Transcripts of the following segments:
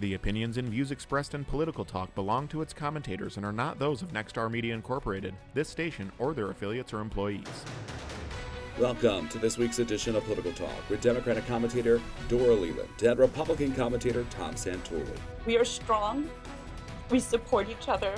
The opinions and views expressed in Political Talk belong to its commentators and are not those of Nexstar Media Incorporated, this station, or their affiliates or employees. Welcome to this week's edition of Political Talk with Democratic commentator Dora Leland and Republican commentator Tom Santulli. We are strong. We support each other.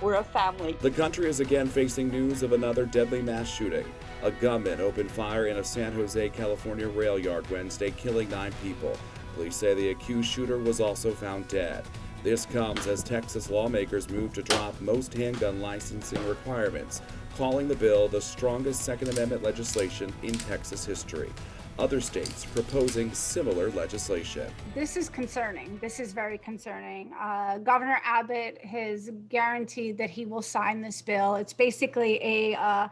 We're a family. The country is again facing news of another deadly mass shooting. A gunman opened fire in a San Jose, California rail yard Wednesday, killing 9 people. Police say the accused shooter was also found dead. This comes as Texas lawmakers move to drop most handgun licensing requirements, calling the bill the strongest Second Amendment legislation in Texas history. Other states proposing similar legislation. This is concerning. This is very concerning. Governor Abbott has guaranteed that he will sign this bill. It's basically a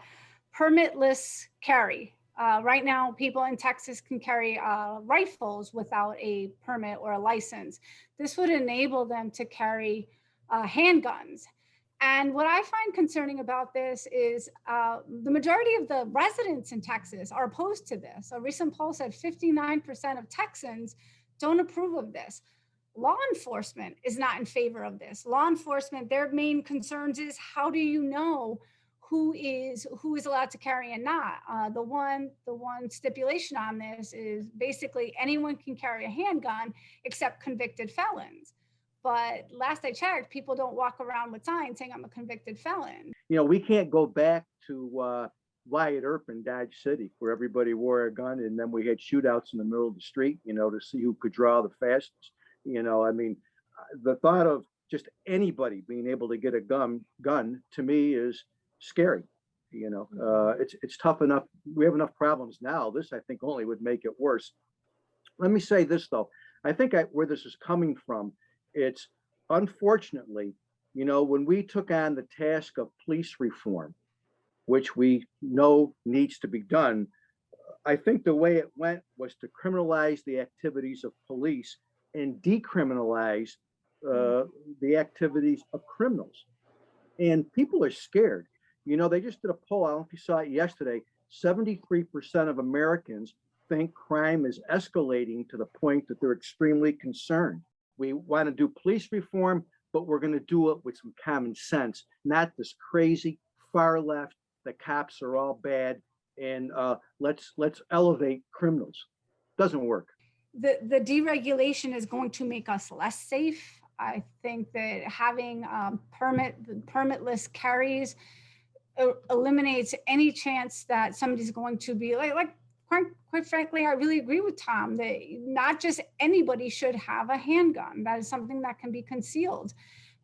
permitless carry. Right now, people in Texas can carry rifles without a permit or a license. This would enable them to carry handguns. And what I find concerning about this is the majority of the residents in Texas are opposed to this. A recent poll said 59% of Texans don't approve of this. Law enforcement is not in favor of this. Law enforcement, their main concerns is how do you know who is allowed to carry and not? The one stipulation on this is basically anyone can carry a handgun except convicted felons. But last I checked, people don't walk around with signs saying I'm a convicted felon. You know, we can't go back to Wyatt Earp in Dodge City where everybody wore a gun and then we had shootouts in the middle of the street, you know, to see who could draw the fastest. You know, I mean, the thought of just anybody being able to get a gun to me is scary. You know, it's tough enough. We have enough problems now. This, I think, only would make it worse. Let me say this, though. I think where this is coming from, it's unfortunately, you know, when we took on the task of police reform, which we know needs to be done, I think the way it went was to criminalize the activities of police and decriminalize the activities of criminals. And people are scared. You know, they just did a poll, I don't know if you saw it yesterday, 73% of Americans think crime is escalating to the point that they're extremely concerned. We want to do police reform, but we're going to do it with some common sense, not this crazy far left, the cops are all bad, and let's elevate criminals. Doesn't work. The deregulation is going to make us less safe. I think that having permitless carries eliminates any chance that somebody's going to be quite frankly, I really agree with Tom that not just anybody should have a handgun. That is something that can be concealed,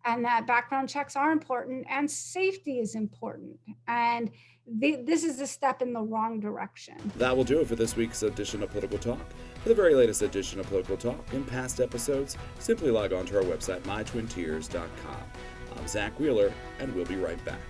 and that background checks are important and safety is important. And this is a step in the wrong direction. That will do it for this week's edition of Political Talk. For the very latest edition of Political Talk and past episodes, simply log on to our website, mytwintiers.com. I'm Zach Wheeler, and we'll be right back.